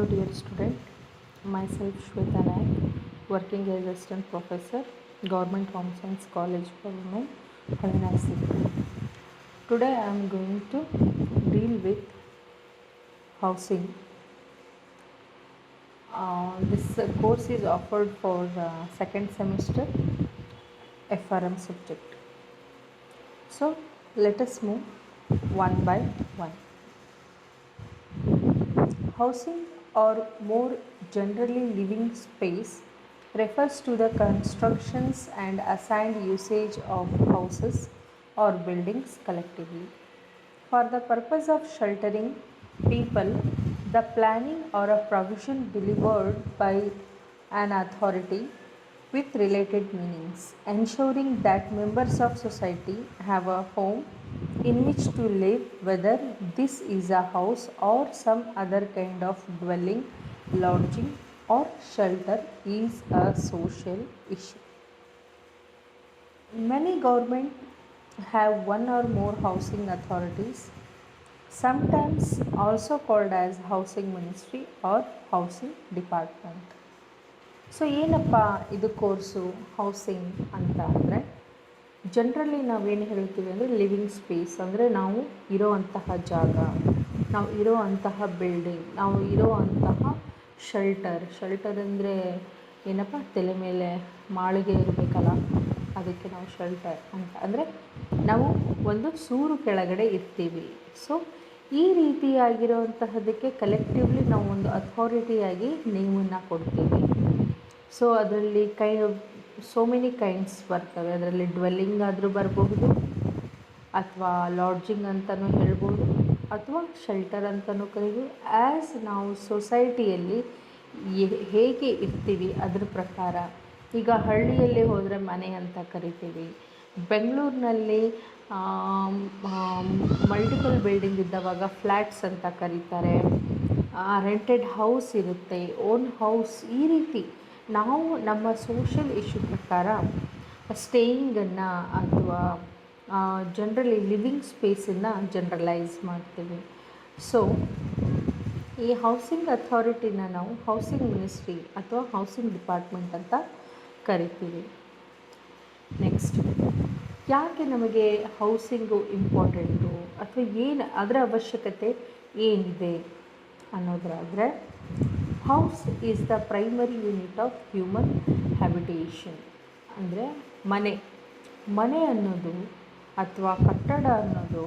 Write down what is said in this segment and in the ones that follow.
Hello dear student, myself Shweta Naik, working as assistant professor, Government Home Science College for Women, Harinasi. Today I am going to deal with housing. This course is offered for second semester FRM subject. So let us move one by one. Housing, or more generally living space, refers to the constructions and assigned usage of houses or buildings collectively. For the purpose of sheltering people, the planning or a provision delivered by an authority with related meanings, ensuring that members of society have a home in which to live, whether this is a house or some other kind of dwelling, lodging, or shelter, is a social issue. Many governments have one or more housing authorities, sometimes also called as housing ministry or housing department. So ಏನಪ್ಪ ಇದು course housing ಅಂತ ಅಂದರೆ, generally ನಾವೇನು ಹೇಳ್ತೀವಿ ಅಂದರೆ living space ಅಂದರೆ ನಾವು ಇರೋವಂತಹ ಜಾಗ, ನಾವು ಇರೋವಂತಹ ಬಿಲ್ಡಿಂಗ್, ನಾವು ಇರೋವಂತಹ ಶೆಲ್ಟರ್ ಅಂದರೆ ಏನಪ್ಪ, ತಲೆ ಮೇಲೆ ಮಾಳಿಗೆ ಇರಬೇಕಲ್ಲ, ಅದಕ್ಕೆ ನಾವು ಶೆಲ್ಟರ್ ಅಂತ ಅಂದರೆ ನಾವು ಒಂದು ಸೂರು ಕೆಳಗಡೆ ಇರ್ತೀವಿ. ಸೊ ಈ ರೀತಿಯಾಗಿರುವಂತಹದಕ್ಕೆ ಕಲೆಕ್ಟಿವ್ಲಿ ನಾವು ಒಂದು ಅಥಾರಿಟಿಯಾಗಿ ನೇಮನ್ನು ಕೊಡ್ತೀವಿ. ಸೊ ಅದರಲ್ಲಿ ಸೋ ಮೆನಿ ಕೈಂಡ್ಸ್ ಬರ್ತವೆ. ಅದರಲ್ಲಿ ಡ್ವೆಲ್ಲಿಂಗ್ ಆದರೂ ಬರಬಹುದು, ಅಥವಾ ಲಾಡ್ಜಿಂಗ್ ಅಂತಲೂ ಹೇಳ್ಬೋದು, ಅಥವಾ ಶೆಲ್ಟರ್ ಅಂತಲೂ ಕರಿಬೋದು. ಆ್ಯಸ್ ನಾವು ಸೊಸೈಟಿಯಲ್ಲಿ ಹೇಗೆ ಇರ್ತೀವಿ ಅದ್ರ ಪ್ರಕಾರ. ಈಗ ಹಳ್ಳಿಯಲ್ಲಿ ಹೋದರೆ ಮನೆ ಅಂತ ಕರಿತೀವಿ. ಬೆಂಗಳೂರಿನಲ್ಲಿ ಮಲ್ಟಿಪಲ್ ಬಿಲ್ಡಿಂಗ್ ಇದ್ದವಾಗ ಫ್ಲ್ಯಾಟ್ಸ್ ಅಂತ ಕರೀತಾರೆ. ರೆಂಟೆಡ್ ಹೌಸ್ ಇರುತ್ತೆ, ಓನ್ ಹೌಸ್. ಈ ರೀತಿ ನಾವು ನಮ್ಮ ಸೋಷಿಯಲ್ ಇಶ್ಯೂ ಪ್ರಕಾರ ಸ್ಟೇಯಿಂಗನ್ನು ಅಥವಾ ಜನರಲಿ ಲಿವಿಂಗ್ ಸ್ಪೇಸನ್ನು ಜನರಲೈಸ್ ಮಾಡ್ತೀವಿ. ಸೊ ಈ ಹೌಸಿಂಗ್ ಅಥಾರಿಟಿನ ನಾವು ಹೌಸಿಂಗ್ ಮಿನಿಸ್ಟ್ರಿ ಅಥವಾ ಹೌಸಿಂಗ್ ಡಿಪಾರ್ಟ್ಮೆಂಟ್ ಅಂತ ಕರಿತೀವಿ. ನೆಕ್ಸ್ಟ್, ಯಾಕೆ ನಮಗೆ ಹೌಸಿಂಗು ಇಂಪಾರ್ಟೆಂಟು ಅಥವಾ ಏನು ಅದರ ಅವಶ್ಯಕತೆ ಏನಿದೆ ಅನ್ನೋದಾದರೆ, house is the primary unit of human habitation. ಅಂದರೆ ಮನೆ ಅನ್ನೋದು ಅಥವಾ ಕಟ್ಟಡ ಅನ್ನೋದು,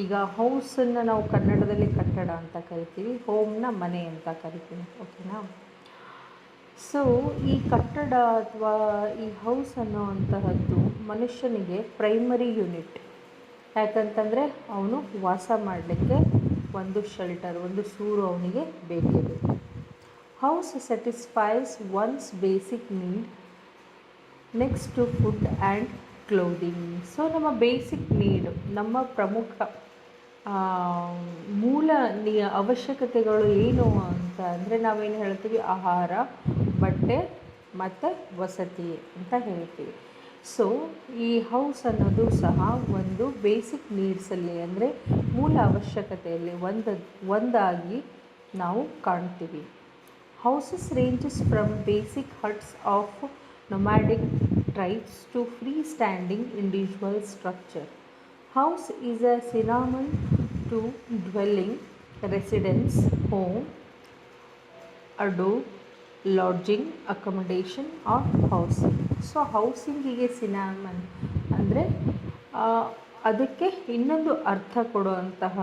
ಈಗ ಹೌಸನ್ನು ನಾವು ಕನ್ನಡದಲ್ಲಿ ಕಟ್ಟಡ ಅಂತ ಕರಿತೀವಿ, ಹೋಮ್ನ ಮನೆ ಅಂತ ಕರಿತೀವಿ. ಓಕೆನಾ? ಸೊ ಈ ಕಟ್ಟಡ ಅಥವಾ ಈ ಹೌಸ್ ಅನ್ನೋವಂತಹದ್ದು ಮನುಷ್ಯನಿಗೆ ಪ್ರೈಮರಿ ಯೂನಿಟ್. ಯಾಕಂತಂದರೆ ಅವನು ವಾಸ ಮಾಡಲಿಕ್ಕೆ ಒಂದು ಶೆಲ್ಟರ್, ಒಂದು ಸೂರು ಅವನಿಗೆ ಬೇಕೇ ಬೇಕು. House satisfies one's basic need next to food and clothing. So ನಮ್ಮ ಬೇಸಿಕ್ ನೀಡ್, ನಮ್ಮ ಪ್ರಮುಖ ಮೂಲ ಅವಶ್ಯಕತೆಗಳು ಏನು ಅಂತ ಅಂದರೆ ನಾವೇನು ಹೇಳ್ತೀವಿ, ಆಹಾರ, ಬಟ್ಟೆ ಮತ್ತು ವಸತಿ ಅಂತ ಹೇಳ್ತೀವಿ. ಸೊ ಈ ಹೌಸ್ ಅನ್ನೋದು ಸಹ ಒಂದು ಬೇಸಿಕ್ ನೀಡ್ಸಲ್ಲಿ ಅಂದರೆ ಮೂಲ ಅವಶ್ಯಕತೆಯಲ್ಲಿ ಒಂದಾಗಿ ನಾವು ಕಾಣ್ತೀವಿ. Houses ranges from basic huts of nomadic tribes to freestanding individual structure. House is a synonym to dwelling, residence, home, abode, lodging, accommodation or housing. So ಹೌಸಿಂಗಿಗೆ ಸಿನಾಮನ್ ಅಂದರೆ ಅದಕ್ಕೆ ಇನ್ನೊಂದು ಅರ್ಥ ಕೊಡುವಂತಹ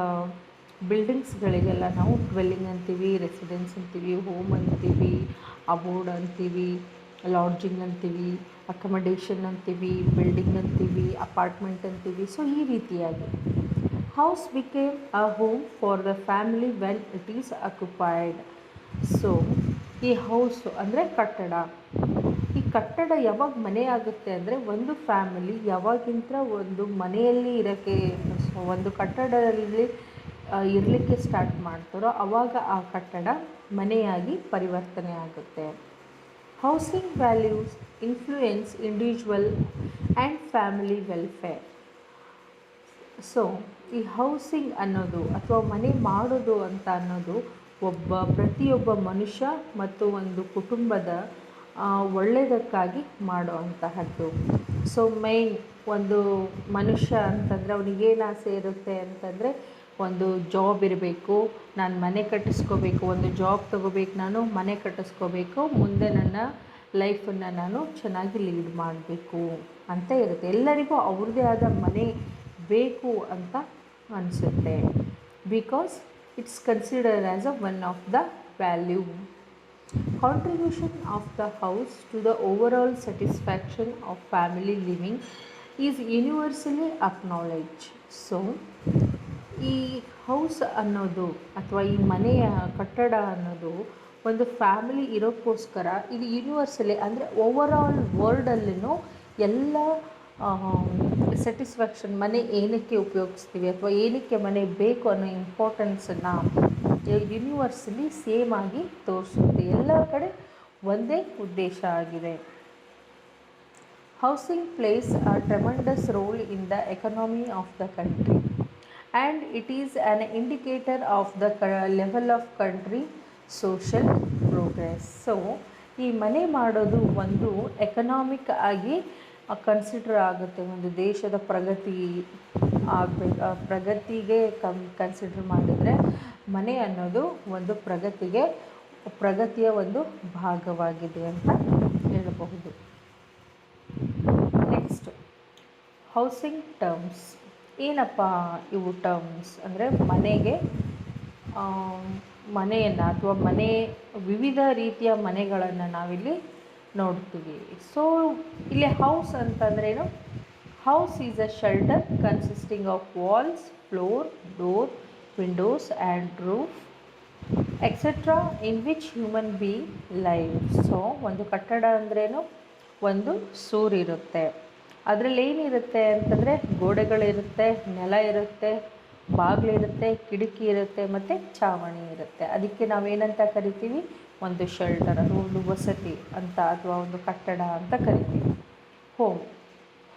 ಬಿಲ್ಡಿಂಗ್ಸ್ಗಳಿಗೆಲ್ಲ ನಾವು ಡ್ವೆಲ್ಲಿಂಗ್ ಅಂತೀವಿ, ರೆಸಿಡೆನ್ಸ್ ಅಂತೀವಿ, ಹೋಮ್ ಅಂತೀವಿ, ಅಬೋರ್ಡ್ ಅಂತೀವಿ, ಲಾಡ್ಜಿಂಗ್ ಅಂತೀವಿ, ಅಕಮಡೇಷನ್ ಅಂತೀವಿ, ಬಿಲ್ಡಿಂಗ್ ಅಂತೀವಿ, ಅಪಾರ್ಟ್ಮೆಂಟ್ ಅಂತೀವಿ. ಸೊ ಈ ರೀತಿಯಾಗಿ house became a home for the family when it is occupied. So ಈ ಹೌಸು ಅಂದರೆ ಕಟ್ಟಡ. ಈ ಕಟ್ಟಡ ಯಾವಾಗ ಮನೆ ಆಗುತ್ತೆ ಅಂದರೆ, ಒಂದು ಫ್ಯಾಮಿಲಿ ಯಾವಾಗಿಂತ ಒಂದು ಮನೆಯಲ್ಲಿ ಇರೋಕ್ಕೆ, ಒಂದು ಕಟ್ಟಡದಲ್ಲಿ ಇರಲಿಕ್ಕೆ ಸ್ಟಾರ್ಟ್ ಮಾಡ್ತಾರೋ ಆವಾಗ ಆ ಕಟ್ಟಡ ಮನೆಯಾಗಿ ಪರಿವರ್ತನೆ ಆಗುತ್ತೆ. Housing values influence individual and family welfare. So ಈ ಹೌಸಿಂಗ್ ಅನ್ನೋದು ಅಥವಾ ಮನೆ ಮಾಡೋದು ಅಂತ ಅನ್ನೋದು ಪ್ರತಿಯೊಬ್ಬ ಮನುಷ್ಯ ಮತ್ತು ಒಂದು ಕುಟುಂಬದ ಒಳ್ಳೆಯದಕ್ಕಾಗಿ ಮಾಡುವಂತಹದ್ದು. ಸೊ ಮೇಯ್ನ್ ಒಂದು ಮನುಷ್ಯ ಅಂತಂದರೆ ಅವನಿಗೇನು ಆಸೆ ಇರುತ್ತೆ ಅಂತಂದರೆ, ಒಂದು ಜಾಬ್ ಇರಬೇಕು, ನಾನು ಮನೆ ಕಟ್ಟಿಸ್ಕೋಬೇಕು, ಒಂದು ಜಾಬ್ ತೊಗೋಬೇಕು, ನಾನು ಮನೆ ಕಟ್ಟಿಸ್ಕೋಬೇಕು, ಮುಂದೆ ನನ್ನ ಲೈಫನ್ನು ನಾನು ಚೆನ್ನಾಗಿ ಲೀಡ್ ಮಾಡಬೇಕು ಅಂತ ಇರುತ್ತೆ. ಎಲ್ಲರಿಗೂ ಅವ್ರದ್ದೇ ಆದ ಮನೆ ಬೇಕು ಅಂತ ಅನಿಸುತ್ತೆ. Because it's considered as one of the value. Contribution of the house to the overall satisfaction of family living is universally acknowledged. So ಈ ಹೌಸ್ ಅನ್ನೋದು ಅಥವಾ ಈ ಮನೆಯ ಕಟ್ಟಡ ಅನ್ನೋದು ಒಂದು ಫ್ಯಾಮಿಲಿ ಇರೋಕ್ಕೋಸ್ಕರ ಇದು ಯೂನಿವರ್ಸಲಿ, ಅಂದರೆ ಓವರಾಲ್ ವರ್ಲ್ಡಲ್ಲೂ ಎಲ್ಲ ಸ್ಯಾಟಿಸ್ಫ್ಯಾಕ್ಷನ್, ಮನೆ ಏನಕ್ಕೆ ಉಪಯೋಗಿಸ್ತೀವಿ ಅಥವಾ ಏನಕ್ಕೆ ಮನೆ ಬೇಕು ಅನ್ನೋ ಇಂಪಾರ್ಟೆನ್ಸನ್ನು ಯೂನಿವರ್ಸಲಿ ಸೇಮ್ ಆಗಿ ತೋರಿಸುತ್ತೆ. ಎಲ್ಲ ಕಡೆ ಒಂದೇ ಉದ್ದೇಶ ಆಗಿದೆ. Housing place a tremendous role in the economy of the country and it is an indicator of the level of country social progress. So ಈ ಮನೆ ಮಾಡೋದು ಒಂದು ಎಕನಾಮಿಕ್ ಆಗಿ ಕನ್ಸಿಡರ್ ಆಗುತ್ತೆ. ಒಂದು ದೇಶದ ಪ್ರಗತಿಗೆ ಕನ್ಸಿಡರ್ ಮಾಡಿದರೆ ಮನೆ ಅನ್ನೋದು ಒಂದು ಪ್ರಗತಿಯ ಒಂದು ಭಾಗವಾಗಿದೆ ಅಂತ ಹೇಳಬಹುದು. Next, housing terms. ಏನಪ್ಪ ಇವು ಟರ್ಮ್ಸ್ ಅಂದರೆ, ಮನೆಯನ್ನು ಅಥವಾ ವಿವಿಧ ರೀತಿಯ ಮನೆಗಳನ್ನು ನಾವಿಲ್ಲಿ ನೋಡ್ತೀವಿ. ಸೊ ಇಲ್ಲಿ ಹೌಸ್ ಅಂತಂದ್ರೇನು? House is a shelter consisting of walls, floor, door, windows and roof etcetera in which human being live. So ಒಂದು ಕಟ್ಟಡ ಅಂದ್ರೇನು? ಒಂದು ಸೂರಿರುತ್ತೆ, ಅದರಲ್ಲಿ ಏನಿರುತ್ತೆ ಅಂತಂದರೆ ಗೋಡೆಗಳಿರುತ್ತೆ, ನೆಲ ಇರುತ್ತೆ, ಬಾಗಿಲಿರುತ್ತೆ, ಕಿಟಕಿ ಇರುತ್ತೆ ಮತ್ತು ಛಾವಣಿ ಇರುತ್ತೆ. ಅದಕ್ಕೆ ನಾವೇನಂತ ಕರಿತೀವಿ? ಒಂದು ಶೆಲ್ಟರ್, ಅದು ಒಂದು ವಸತಿ ಅಂತ ಅಥವಾ ಒಂದು ಕಟ್ಟಡ ಅಂತ ಕರಿತೀವಿ.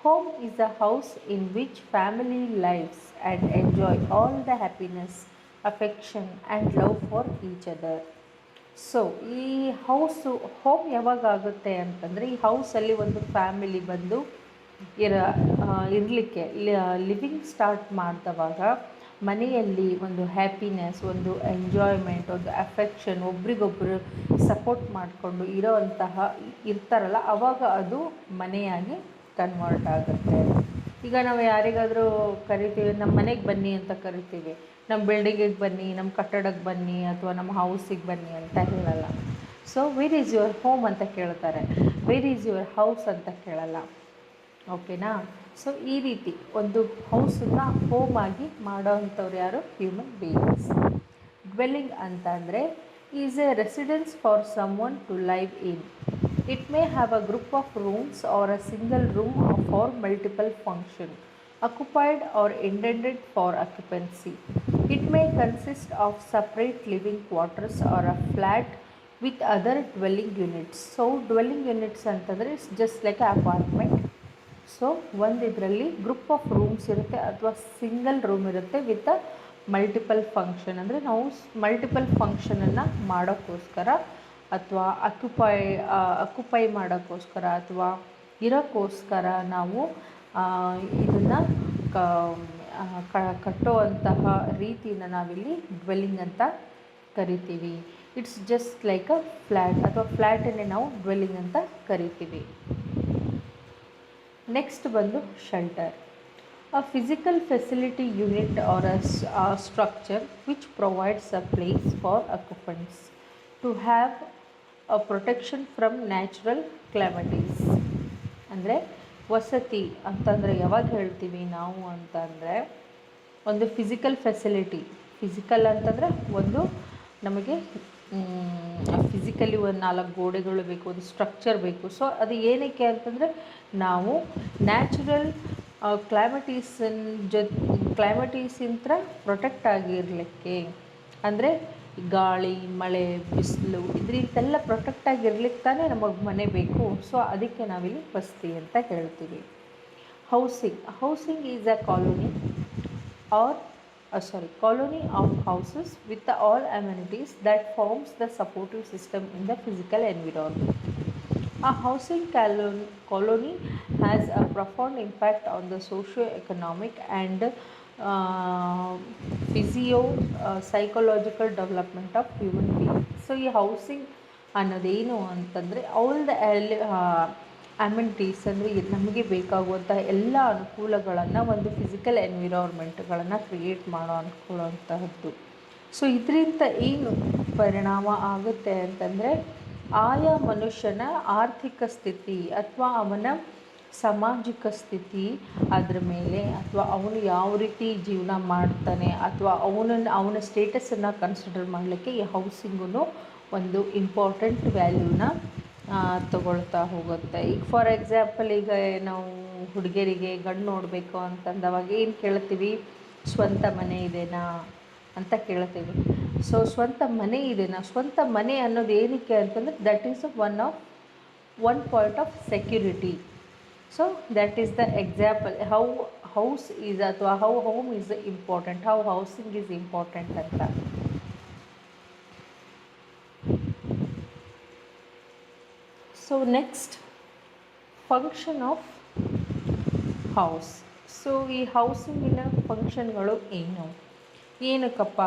Home is a house in which family lives and enjoy all the happiness, affection and love for each other. So ಈ ಹೋಮ್ ಯಾವಾಗ ಆಗುತ್ತೆ ಅಂತಂದರೆ, ಈ ಹೌಸಲ್ಲಿ ಒಂದು ಫ್ಯಾಮಿಲಿ ಬಂದು ಇರಲಿಕ್ಕೆ ಲಿವಿಂಗ್ ಸ್ಟಾರ್ಟ್ ಮಾಡಿದವಾಗ ಮನೆಯಲ್ಲಿ ಒಂದು ಹ್ಯಾಪಿನೆಸ್, ಒಂದು ಎಂಜಾಯ್ಮೆಂಟ್, ಒಂದು ಅಫೆಕ್ಷನ್, ಒಬ್ರಿಗೊಬ್ಬರು ಸಪೋರ್ಟ್ ಮಾಡಿಕೊಂಡು ಇರ್ತಾರಲ್ಲ, ಆವಾಗ ಅದು ಮನೆಯಾಗಿ ಕನ್ವರ್ಟ್ ಆಗುತ್ತೆ. ಈಗ ನಾವು ಯಾರಿಗಾದರೂ ಕರಿತೀವಿ, ನಮ್ಮ ಮನೆಗೆ ಬನ್ನಿ ಅಂತ ಕರಿತೀವಿ, ನಮ್ಮ ಬಿಲ್ಡಿಂಗಿಗೆ ಬನ್ನಿ, ನಮ್ಮ ಕಟ್ಟಡಕ್ಕೆ ಬನ್ನಿ ಅಥವಾ ನಮ್ಮ ಹೌಸಿಗೆ ಬನ್ನಿ ಅಂತ ಹೇಳಲ್ಲ. So where is your home ಅಂತ ಕೇಳ್ತಾರೆ, ವೇರ್ ಈಸ್ ಯುವರ್ ಹೌಸ್ ಅಂತ ಕೇಳಲ್ಲ. ಓಕೆನಾ? ಸೊ ಈ ರೀತಿ ಒಂದು ಹೌಸನ್ನು ಹೋಮ್ ಆಗಿ ಮಾಡೋ ಅಂಥವ್ರು ಯಾರು? Human beings. ಡ್ವೆಲ್ಲಿಂಗ್ ಅಂತ ಅಂದರೆ is a residence for someone to live in. It may have a group of rooms or a single room for multiple function occupied or intended for occupancy. It may consist of separate living quarters or a flat with other dwelling units. So dwelling units ಅಂತಂದರೆ it's just like a apartment. So ಒಂದು ಇದರಲ್ಲಿ group of rooms ಇರುತ್ತೆ ಅಥವಾ single room ಇರುತ್ತೆ with a multiple function. ಅಂದರೆ ನಾವು multiple ಫಂಕ್ಷನನ್ನು ಮಾಡೋಕ್ಕೋಸ್ಕರ ಅಥವಾ ಅಕ್ಯುಪೈ ಮಾಡೋಕ್ಕೋಸ್ಕರ ಅಥವಾ ಇರೋಕ್ಕೋಸ್ಕರ ನಾವು ಇದನ್ನು ಕಟ್ಟುವಂತಹ ರೀತಿಯನ್ನು ನಾವಿಲ್ಲಿ ಡ್ವೆಲ್ಲಿಂಗ್ ಅಂತ ಕರಿತೀವಿ. It's just like a flat ಅಥವಾ ಫ್ಲ್ಯಾಟನ್ನೇ ನಾವು ಡ್ವೆಲ್ಲಿಂಗ್ ಅಂತ ಕರಿತೀವಿ. ನೆಕ್ಸ್ಟ್ ಬಂದು shelter, a physical facility unit or a structure which provides a place for occupants to have a protection from natural calamities. ಅಂದರೆ ವಸತಿ ಅಂತಂದರೆ ಯಾವಾಗ ಹೇಳ್ತೀವಿ ನಾವು ಅಂತಂದರೆ, ಒಂದು ಫಿಸಿಕಲ್ ಅಂತಂದರೆ ಒಂದು ನಮಗೆ ಫಿಸಿಕಲಿ ಒಂದು 4 ಗೋಡೆಗಳು ಬೇಕು, ಒಂದು ಸ್ಟ್ರಕ್ಚರ್ ಬೇಕು. ಸೊ ಅದು ಏನಕ್ಕೆ ಅಂತಂದರೆ, ನಾವು ನ್ಯಾಚುರಲ್ ಕ್ಲೈಮಟೀಸಿಂದ ಪ್ರೊಟೆಕ್ಟ್ ಆಗಿರಲಿಕ್ಕೆ, ಅಂದರೆ ಗಾಳಿ, ಮಳೆ, ಬಿಸಿಲು ಇದರಿಂದೆಲ್ಲ ಪ್ರೊಟೆಕ್ಟ್ ಆಗಿರ್ಲಿಕ್ಕೆ ತಾನೇ ನಮಗೆ ಮನೆ ಬೇಕು. ಸೊ ಅದಕ್ಕೆ ನಾವಿಲ್ಲಿ ವಸತಿ ಅಂತ ಹೇಳ್ತೀವಿ. Housing is a colony or colony of houses with the all amenities that forms the supportive system in the physical environment. A housing colony has a profound impact on the socio-economic and uh, psychological development of human beings. So ಈ housing ಅನ್ನೋದೇನು ಅಂತಂದರೆ all the ಅಮೆನಿಟೀಸ್ ಅಂದರೆ ನಮಗೆ ಬೇಕಾಗುವಂತಹ ಎಲ್ಲ ಅನುಕೂಲಗಳನ್ನು ಒಂದು physical ಎನ್ವಿರಾನ್ಮೆಂಟ್ಗಳನ್ನು create ಮಾಡೋ ಅನ್ಕೊಳ್ಳುವಂತಹದ್ದು. So ಇದರಿಂದ ಏನು ಪರಿಣಾಮ ಆಗುತ್ತೆ ಅಂತಂದರೆ ಆಯಾ ಮನುಷ್ಯನ ಆರ್ಥಿಕ ಸ್ಥಿತಿ ಅಥವಾ ಅವನ ಸಾಮಾಜಿಕ ಸ್ಥಿತಿ ಅದ್ರ ಮೇಲೆ, ಅಥವಾ ಅವನು ಯಾವ ರೀತಿ ಜೀವನ ಮಾಡ್ತಾನೆ, ಅಥವಾ ಅವನ ಸ್ಟೇಟಸನ್ನು ಕನ್ಸಿಡರ್ ಮಾಡಲಿಕ್ಕೆ ಈ ಹೌಸಿಂಗೂ ಒಂದು ಇಂಪಾರ್ಟೆಂಟ್ ವ್ಯಾಲ್ಯೂನ ತಗೊಳ್ತಾ ಹೋಗುತ್ತೆ. ಈಗ ಫಾರ್ ಎಕ್ಸಾಂಪಲ್, ಈಗ ನಾವು ಹುಡುಗಿಯರಿಗೆ ಗಂಡು ನೋಡಬೇಕು ಅಂತಂದವಾಗ ಏನು ಕೇಳ್ತೀವಿ? ಸ್ವಂತ ಮನೆ ಇದೆನಾ ಅಂತ ಕೇಳ್ತೀವಿ. ಸೊ ಸ್ವಂತ ಮನೆ ಇದೆನಾ? ಸ್ವಂತ ಮನೆ ಅನ್ನೋದು ಏನಕ್ಕೆ ಅಂತಂದರೆ that is one point of security. So that is the example how house is, ಅಥವಾ how home is important, how housing is important ಅಂತ. So next, function of house. So ಈ ಹೌಸಿಂಗಿನ ಫಂಕ್ಷನ್ಗಳು ಏನಕ್ಕಪ್ಪ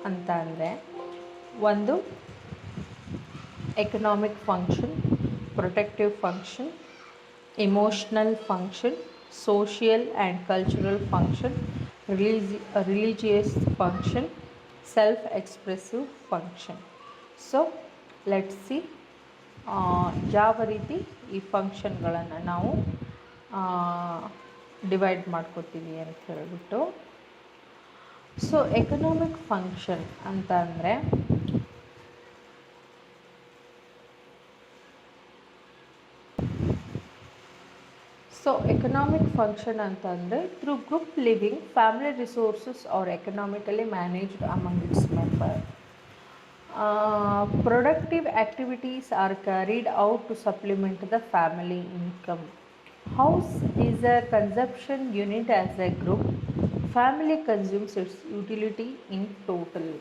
ಅಂತ ಅಂದರೆ, ಒಂದು economic function, protective function, emotional function, social and cultural function, religious function, self-expressive function. So let's see ಯಾವ ರೀತಿ ಈ ಫಂಕ್ಷನ್ಗಳನ್ನು ನಾವು ಡಿವೈಡ್ ಮಾಡ್ಕೋತೀವಿ ಅಂತ ಹೇಳ್ಬಿಟ್ಟು. ಸೊ ಎಕನಾಮಿಕ್ ಫಂಕ್ಷನ್ ಅಂತ ಅಂದರೆ, ಎಕನಾಮಿಕ್ ಫಂಕ್ಷನ್ ಅಂತಂದರೆ through group living, family resources are economically managed among its member. Productive activities are carried out to supplement the family income. House is a consumption unit as a group. Family consumes its utility in total.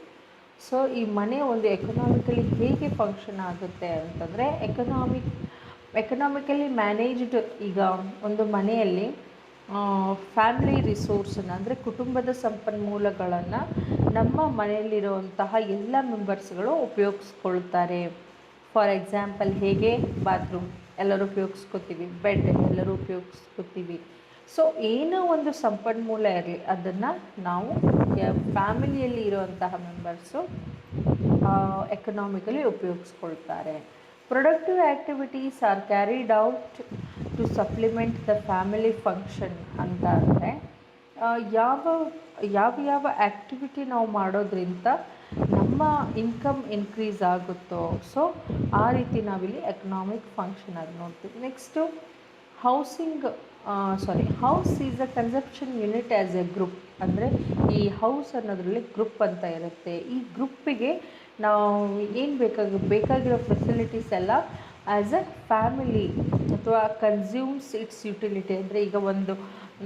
So ಈ ಮನೆ ಒಂದು economically ಹೇಗೆ function ಆಗುತ್ತೆ ಅಂತಂದರೆ, economically managed. ಈಗ ಒಂದು ಮನೆಯಲ್ಲಿ family ರಿಸೋರ್ಸನ್ನು, ಅಂದರೆ ಕುಟುಂಬದ ಸಂಪನ್ಮೂಲಗಳನ್ನು ನಮ್ಮ ಮನೆಯಲ್ಲಿರುವಂತಹ ಎಲ್ಲ ಮೆಂಬರ್ಸ್ಗಳು ಉಪಯೋಗಿಸ್ಕೊಳ್ತಾರೆ. ಫಾರ್ ಎಕ್ಸಾಂಪಲ್, ಹೇಗೆ ಬಾತ್ರೂಮ್ ಎಲ್ಲರೂ ಉಪಯೋಗಿಸ್ಕೊತೀವಿ, ಬೆಡ್ ಎಲ್ಲರೂ ಉಪಯೋಗಿಸ್ಕೊತೀವಿ. ಸೊ ಏನೋ ಒಂದು ಸಂಪನ್ಮೂಲ ಇರಲಿ, ಅದನ್ನು ನಾವು ಫ್ಯಾಮಿಲಿಯಲ್ಲಿ ಇರುವಂತಹ ಮೆಂಬರ್ಸು ಎಕನಾಮಿಕಲಿ ಉಪಯೋಗಿಸ್ಕೊಳ್ತಾರೆ. Productive activities are carried out to supplement the family function ಅಂತ ಅಂದರೆ, ಯಾವ ಆ್ಯಕ್ಟಿವಿಟಿ ನಾವು ಮಾಡೋದ್ರಿಂದ ನಮ್ಮ ಇನ್ಕಮ್ ಇನ್ಕ್ರೀಸ್ ಆಗುತ್ತೋ, ಸೊ ಆ ರೀತಿ ನಾವಿಲ್ಲಿ ಎಕನಾಮಿಕ್ ಫಂಕ್ಷನ್ ಆಗಿ ನೋಡ್ತೀವಿ. Next house is a consumption unit as a group. ಅಂದರೆ ಈ ಹೌಸ್ ಅನ್ನೋದ್ರಲ್ಲಿ ಗ್ರೂಪ್ ಅಂತ ಇರುತ್ತೆ. ಈ ಗ್ರೂಪಿಗೆ ನಾವು ಏನು ಬೇಕಾಗಿರೋ ಫೆಸಿಲಿಟೀಸ್ ಎಲ್ಲ ಆ್ಯಸ್ ಎ ಫ್ಯಾಮಿಲಿ ಅಥವಾ ಕನ್ಸ್ಯೂಮ್ಸ್ ಇಟ್ಸ್ ಯುಟಿಲಿಟಿ. ಅಂದರೆ ಈಗ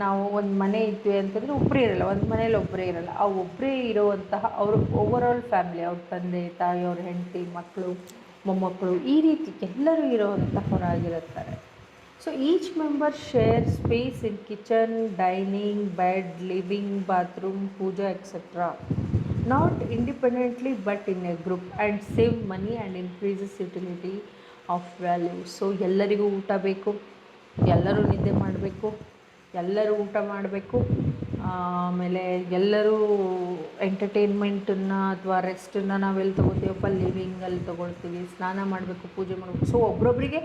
ನಾವು ಒಂದು ಮನೆ ಇದ್ವಿ ಅಂತಂದರೆ ಒಬ್ಬರೇ ಇರಲ್ಲ, ಒಂದು ಮನೇಲಿ ಒಬ್ಬರೇ ಇರಲ್ಲ. ಆ ಒಬ್ಬರೇ ಇರುವಂತಹ ಅವರು ಓವರಾಲ್ ಫ್ಯಾಮಿಲಿ, ಅವ್ರ ತಂದೆ ತಾಯಿ, ಅವ್ರ ಹೆಂಡತಿ, ಮಕ್ಕಳು, ಮೊಮ್ಮಕ್ಕಳು, ಈ ರೀತಿ ಎಲ್ಲರೂ ಇರುವಂತಹವರಾಗಿರುತ್ತಾರೆ. So each member share space in kitchen, dining, bed, living, bathroom, puja etcetera, not independently but in a group, and save money and increases utility of value. So ಎಲ್ಲರಿಗೂ ಊಟ ಬೇಕು, ಎಲ್ಲರೂ ನಿದ್ದೆ ಮಾಡಬೇಕು, ಎಲ್ಲರೂ ಊಟ ಮಾಡಬೇಕು, ಆಮೇಲೆ ಎಲ್ಲರೂ ಎಂಟರ್ಟೈನ್ಮೆಂಟನ್ನು ಅಥವಾ ರೆಸ್ಟನ್ನು ನಾವೆಲ್ಲಿ ತೊಗೋತೀವಪ್ಪ? ಲಿವಿಂಗಲ್ಲಿ ತೊಗೊಳ್ತೀವಿ. ಸ್ನಾನ ಮಾಡಬೇಕು, ಪೂಜೆ ಮಾಡಬೇಕು. ಸೊ ಒಬ್ರೊಬ್ಬರಿಗೆ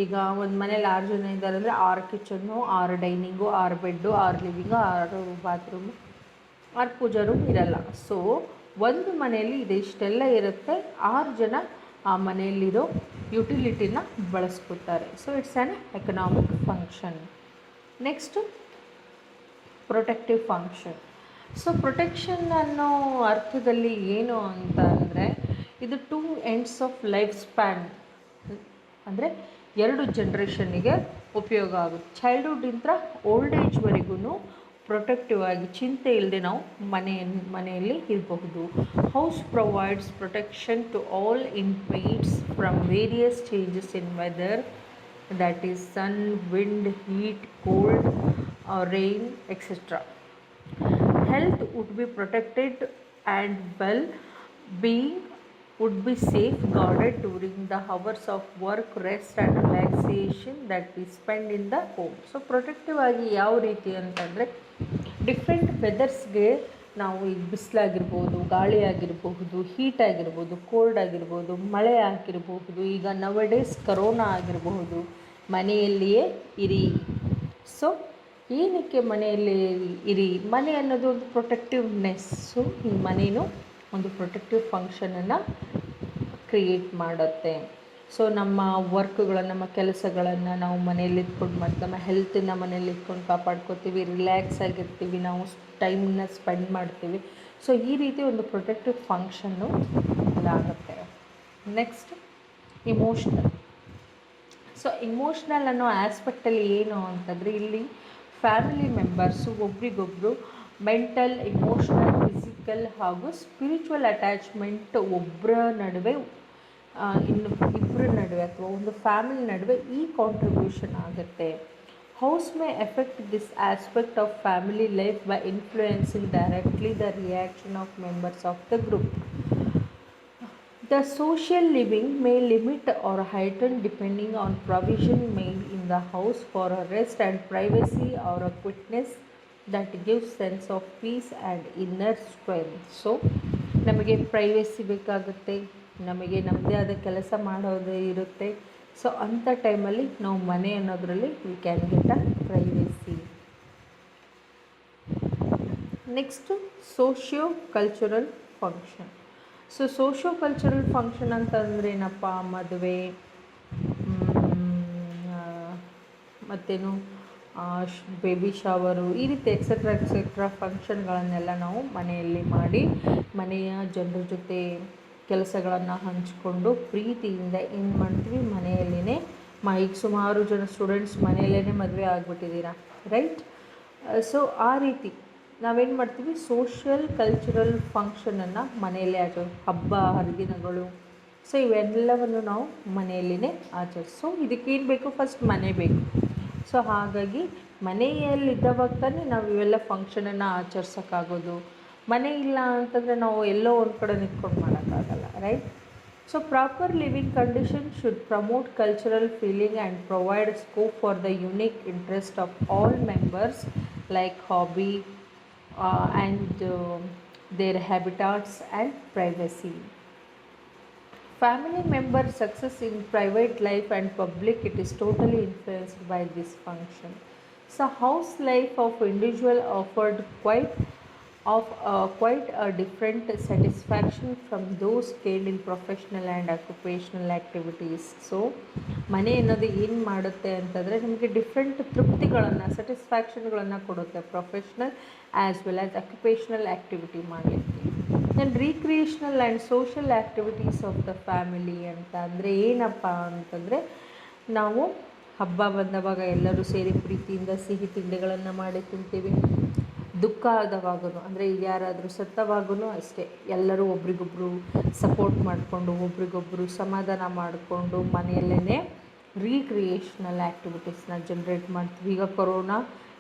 ಈಗ ಒಂದು ಮನೇಲಿ 6 ಜನ ಇದ್ದಾರೆ ಅಂದರೆ 6 kitchen, 6 dining, 6 bed, 6 living, 6 bathroom, 6 puja room ಇರಲ್ಲ. ಸೊ ಒಂದು ಮನೆಯಲ್ಲಿ ಇದಿಷ್ಟೆಲ್ಲ ಇರುತ್ತೆ. 6 ಜನ ಆ ಮನೆಯಲ್ಲಿರೋ ಯುಟಿಲಿಟಿನ ಬಳಸ್ಕೊತಾರೆ. So it's an economic function. Next protective function. So protection ಅನ್ನೋ ಅರ್ಥದಲ್ಲಿ ಏನು ಅಂತ ಅಂದರೆ, ಇದು 2 ಎಂಡ್ಸ್ ಆಫ್ ಲೈಫ್ ಸ್ಪ್ಯಾನ್, ಅಂದರೆ 2 ಜನ್ರೇಷನ್ನಿಗೆ ಉಪಯೋಗ ಆಗುತ್ತೆ. ಚೈಲ್ಡ್ಹುಡ್ಡಿಂದ ಓಲ್ಡ್ ಏಜ್ವರೆಗೂ ಪ್ರೊಟೆಕ್ಟಿವ್ ಆಗಿ ಚಿಂತೆ ಇಲ್ಲದೆ ನಾವು ಮನೆಯಲ್ಲಿ ಇರಬಹುದು. House provides protection to all inmates from various changes in weather, that is sun, wind, heat, cold, rain, etc. Health would be protected and well-being would be safeguarded during the hours of work, rest and relaxation that we spend in the home. So protective ಆಗಿ ಯಾವ ರೀತಿ ಅಂತಂದರೆ, different ವೆದರ್ಸ್ಗೆ ನಾವು ಈಗ ಬಿಸಿಲಾಗಿರ್ಬೋದು, ಗಾಳಿ ಆಗಿರಬಹುದು, heat ಆಗಿರ್ಬೋದು, cold ಆಗಿರ್ಬೋದು, ಮಳೆ ಆಗಿರಬಹುದು, ಈಗ ನವಡೇಸ್ ಕರೋನಾ ಆಗಿರಬಹುದು, ಮನೆಯಲ್ಲಿಯೇ ಇರಿ. ಸೊ ಏನಕ್ಕೆ ಮನೆಯಲ್ಲಿ ಇರಿ? ಮನೆ ಅನ್ನೋದು ಒಂದು ಪ್ರೊಟೆಕ್ಟಿವ್ನೆಸ್ಸು. ಈ ಮನೇನು ಒಂದು ಪ್ರೊಟೆಕ್ಟಿವ್ ಫಂಕ್ಷನನ್ನು ಕ್ರಿಯೇಟ್ ಮಾಡುತ್ತೆ. ಸೊ ನಮ್ಮ ವರ್ಕ್ಗಳನ್ನು, ನಮ್ಮ ಕೆಲಸಗಳನ್ನು ನಾವು ಮನೆಯಲ್ಲಿ ಇದ್ಕೊಂಡು ಮಾಡ್ತೀವಿ, ನಮ್ಮ ಹೆಲ್ತನ್ನು ಮನೇಲಿ ಇಟ್ಕೊಂಡು ಕಾಪಾಡ್ಕೋತೀವಿ, ರಿಲ್ಯಾಕ್ಸ್ ಆಗಿರ್ತೀವಿ, ನಾವು ಟೈಮನ್ನ ಸ್ಪೆಂಡ್ ಮಾಡ್ತೀವಿ. ಸೊ ಈ ರೀತಿ ಒಂದು ಪ್ರೊಟೆಕ್ಟಿವ್ ಫಂಕ್ಷನ್ನು ಇದಾಗುತ್ತೆ. Next emotional. ಸೊ ಇಮೋಷ್ನಲ್ ಅನ್ನೋ ಆಸ್ಪೆಕ್ಟಲ್ಲಿ ಏನು ಅಂತಂದರೆ, ಇಲ್ಲಿ ಫ್ಯಾಮಿಲಿ ಮೆಂಬರ್ಸು ಒಬ್ರಿಗೊಬ್ಬರು ಮೆಂಟಲ್, ಇಮೋಷ್ನಲ್, ಫಿಸಿಕಲ್ ಹಾಗೂ ಸ್ಪಿರಿಚುವಲ್ ಅಟ್ಯಾಚ್ಮೆಂಟ್ ಒಬ್ಬರ ನಡುವೆ, ಇಬ್ಬರ ನಡುವೆ ಅಥವಾ ಒಂದು ಫ್ಯಾಮಿಲಿ ನಡುವೆ ಈ ಕಾಂಟ್ರಿಬ್ಯೂಷನ್ ಆಗುತ್ತೆ. House May effect this aspect of family life by influencing directly the reaction of members of the group. The social living may limit or heighten depending on provision made in the house for a rest and privacy or a quietness that gives sense of peace and inner strength. So ನಮಗೆ privacy ಬೇಕಾಗುತ್ತೆ, ನಮಗೆ ನಮ್ಮದೇ ಆದ ಕೆಲಸ ಮಾಡೋದು ಇರುತ್ತೆ. So ಅಂಥ ಟೈಮಲ್ಲಿ ನಾವು ಮನೆ ಅನ್ನೋದರಲ್ಲಿ we can get a privacy. Next socio cultural function. So socio cultural function ಅಂತಂದರೆ ಏನಪ್ಪ? ಮದುವೆ, ಮತ್ತೇನು ಬೇಬಿ ಶವರು, ಈ ರೀತಿ ಎಕ್ಸೆಟ್ರಾ ಫಂಕ್ಷನ್ಗಳನ್ನೆಲ್ಲ ನಾವು ಮನೆಯಲ್ಲಿ ಮಾಡಿ ಮನೆಯ ಜನರ ಜೊತೆ ಕೆಲಸಗಳನ್ನು ಹಂಚಿಕೊಂಡು ಪ್ರೀತಿಯಿಂದ ಏನು ಮಾಡ್ತೀವಿ, ಮನೆಯಲ್ಲೇ ಈಗ ಸುಮಾರು ಜನ ಸ್ಟೂಡೆಂಟ್ಸ್ ಮನೆಯಲ್ಲೇ ಮದುವೆ ಆಗಿಬಿಟ್ಟಿದ್ದೀರಾ, ರೈಟ್? ಸೊ ಆ ರೀತಿ ನಾವೇನು ಮಾಡ್ತೀವಿ, ಸೋಷಿಯಲ್ ಕಲ್ಚರಲ್ ಫಂಕ್ಷನನ್ನು ಮನೆಯಲ್ಲೇ ಹಬ್ಬ ಹರಿದಿನಗಳು, ಸೊ ಇವೆಲ್ಲವನ್ನು ನಾವು ಮನೆಯಲ್ಲೇ ಆಚರಿಸೋ. ಇದಕ್ಕೇನು ಬೇಕು? ಫಸ್ಟ್ ಮನೆ ಬೇಕು. ಸೊ ಹಾಗಾಗಿ ಮನೆಯಲ್ಲಿದ್ದವಾಗ ತಾನೇ ನಾವು ಇವೆಲ್ಲ ಫಂಕ್ಷನನ್ನು ಆಚರಿಸೋಕ್ಕಾಗೋದು. ಮನೆ ಇಲ್ಲ ಅಂತಂದರೆ ನಾವು ಎಲ್ಲೋ ಒಂದು ಕಡೆ ನಿಂತ್ಕೊಂಡು ಮಾಡೋಕ್ಕಾಗಲ್ಲ, right? So proper living condition should promote cultural feeling and provide scope for the unique interest of all members like hobby and their habitats and privacy. Family member success in private life and public, it is totally influenced by this function. So house life of individual offered quite a different satisfaction from those gained in professional and occupational activities. So ಮನೆ ಅನ್ನೋದು ಏನು ಮಾಡುತ್ತೆ ಅಂತಂದರೆ, ನಿಮಗೆ different ತೃಪ್ತಿಗಳನ್ನು, ಸ್ಯಾಟಿಸ್ಫ್ಯಾಕ್ಷನ್ಗಳನ್ನು ಕೊಡುತ್ತೆ professional as well as occupational activity ಮಾಡಲಿಕ್ಕೆ. And recreational and social activities of the family ಅಂತ ಅಂದರೆ ಏನಪ್ಪ ಅಂತಂದರೆ, ನಾವು ಹಬ್ಬ ಬಂದವಾಗ ಎಲ್ಲರೂ ಸೇರಿ ಪ್ರೀತಿಯಿಂದ ಸಿಹಿ ತಿಂಡಿಗಳನ್ನು ಮಾಡಿ ತಿಂತೀವಿ. ದುಃಖ ಆದವಾಗೂ ಅಂದರೆ ಯಾರಾದರೂ ಸತ್ತವಾಗೂ ಅಷ್ಟೇ, ಎಲ್ಲರೂ ಒಬ್ರಿಗೊಬ್ಬರು ಸಪೋರ್ಟ್ ಮಾಡಿಕೊಂಡು ಒಬ್ರಿಗೊಬ್ಬರು ಸಮಾಧಾನ ಮಾಡಿಕೊಂಡು ಮನೆಯಲ್ಲೇ ರೀಕ್ರಿಯೇಷನಲ್ ಆ್ಯಕ್ಟಿವಿಟೀಸ್ನ ಜನ್ರೇಟ್ ಮಾಡ್ತೀವಿ. ಈಗ ಕೊರೋನಾ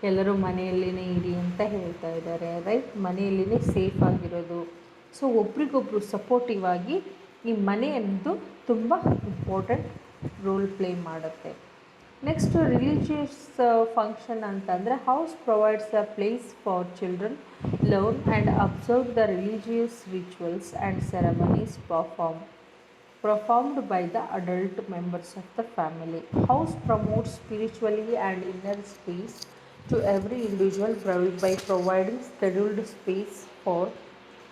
ಎಲ್ಲರೂ ಮನೆಯಲ್ಲೇ ಇರಿ ಅಂತ ಹೇಳ್ತಾ ಇದ್ದಾರೆ, ರೈಟ್? ಮನೆಯಲ್ಲೇ ಸೇಫ್ ಆಗಿರೋದು. ಸೊ ಒಬ್ರಿಗೊಬ್ಬರು ಸಪೋರ್ಟಿವ್ ಆಗಿ ಈ ಮನೆ ಅನ್ನೋದು ತುಂಬ ಇಂಪಾರ್ಟೆಂಟ್ ರೋಲ್ ಪ್ಲೇ ಮಾಡುತ್ತೆ. ನೆಕ್ಸ್ಟ್ ರಿಲಿಜಿಯಸ್ ಫಂಕ್ಷನ್ ಅಂತಂದರೆ, house provides a place for children learn and observe the religious rituals and ceremonies performed by the adult members of the family. House promotes spiritually and inner space to every individual by providing scheduled space for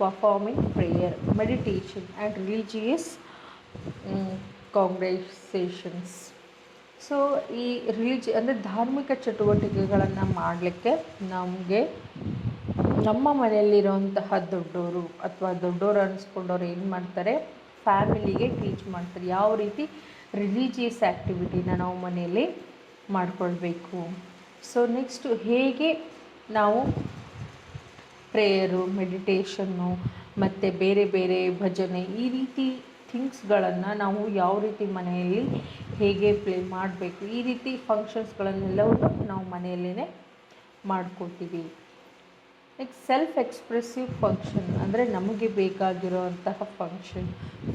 performing prayer, meditation and religious congregations. So ಈ ಅಂದರೆ ಧಾರ್ಮಿಕ ಚಟುವಟಿಕೆಗಳನ್ನು ಮಾಡಲಿಕ್ಕೆ ನಮಗೆ ನಮ್ಮ ಮನೆಯಲ್ಲಿರುವಂತಹ ದೊಡ್ಡವರು ಅಥವಾ ದೊಡ್ಡವರು ಅನ್ನಿಸ್ಕೊಂಡವ್ರು ಏನು ಮಾಡ್ತಾರೆ, ಫ್ಯಾಮಿಲಿಗೆ ಟೀಚ್ ಮಾಡ್ತಾರೆ ಯಾವ ರೀತಿ ರಿಲಿಜಿಯಸ್ ಆ್ಯಕ್ಟಿವಿಟಿನ ನಾವು ಮನೆಯಲ್ಲಿ ಮಾಡಿಕೊಳ್ಬೇಕು. ಸೊ ನೆಕ್ಸ್ಟು ಹೇಗೆ ನಾವು ಪ್ರೇಯರು, ಮೆಡಿಟೇಷನ್ನು ಮತ್ತು ಬೇರೆ ಬೇರೆ ಭಜನೆ, ಈ ರೀತಿ ಥಿಂಗ್ಸ್ಗಳನ್ನು ನಾವು ಯಾವ ರೀತಿ ಮನೆಯಲ್ಲಿ ಹೇಗೆ ಪ್ಲೇ ಮಾಡಬೇಕು, ಈ ರೀತಿ ಫಂಕ್ಷನ್ಸ್ಗಳನ್ನೆಲ್ಲವನ್ನು ನಾವು ಮನೆಯಲ್ಲೇ ಮಾಡ್ಕೋತೀವಿ. ನೆಕ್ಸ್ಟ್ ಸೆಲ್ಫ್ ಎಕ್ಸ್ಪ್ರೆಸಿವ್ ಫಂಕ್ಷನ್ ಅಂದರೆ ನಮಗೆ ಬೇಕಾಗಿರೋಂತಹ function.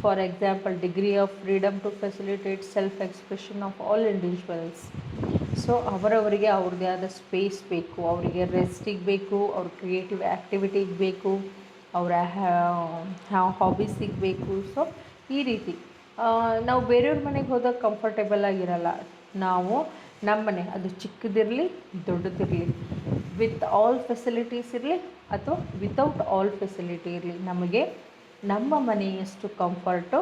For example, degree of freedom to facilitate self expression of all individuals. So ಅವರವರಿಗೆ ಅವ್ರದ್ದೇ ಆದ ಸ್ಪೇಸ್ ಬೇಕು, ಅವರಿಗೆ ರೆಸ್ಟಿಗೆ ಬೇಕು, ಅವ್ರ ಕ್ರಿಯೇಟಿವ್ ಆ್ಯಕ್ಟಿವಿಟಿಗೆ ಬೇಕು, ಅವರ ಹಾಬೀಸಿಗೆ ಬೇಕು. ಸೊ ಈ ರೀತಿ ನಾವು ಬೇರೆಯವ್ರ ಮನೆಗೆ ಹೋದಾಗ ಕಂಫರ್ಟೇಬಲ್ ಆಗಿರಲ್ಲ. ನಾವು ನಮ್ಮ ಮನೆ, ಅದು ಚಿಕ್ಕದಿರಲಿ ದೊಡ್ಡದಿರಲಿ, ವಿತ್ ಆಲ್ ಫೆಸಿಲಿಟೀಸ್ ಇರಲಿ ಅಥವಾ ವಿತೌಟ್ ಆಲ್ ಫೆಸಿಲಿಟಿ ಇರಲಿ, ನಮಗೆ ನಮ್ಮ ಮನೆಯಷ್ಟು ಕಂಫರ್ಟು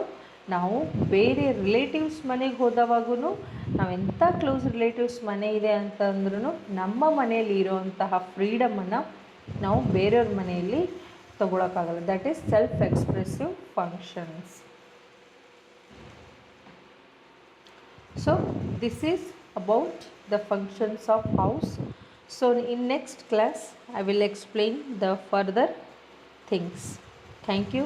ನಾವು ಬೇರೆ ರಿಲೇಟಿವ್ಸ್ ಮನೆಗೆ ಹೋದವಾಗೂ, ನಾವೆಂಥ ಕ್ಲೋಸ್ ರಿಲೇಟಿವ್ಸ್ ಮನೆ ಇದೆ ಅಂತಂದ್ರೂ ನಮ್ಮ ಮನೆಯಲ್ಲಿ ಇರೋವಂತಹ ಫ್ರೀಡಮನ್ನು ನಾವು ಬೇರೆಯವ್ರ ಮನೆಯಲ್ಲಿ ತಗೊಳಕ್ಕಾಗಲ್ಲ. That is self expressive functions. So this is about the functions of house. So in next class I will explain the further things. Thank you.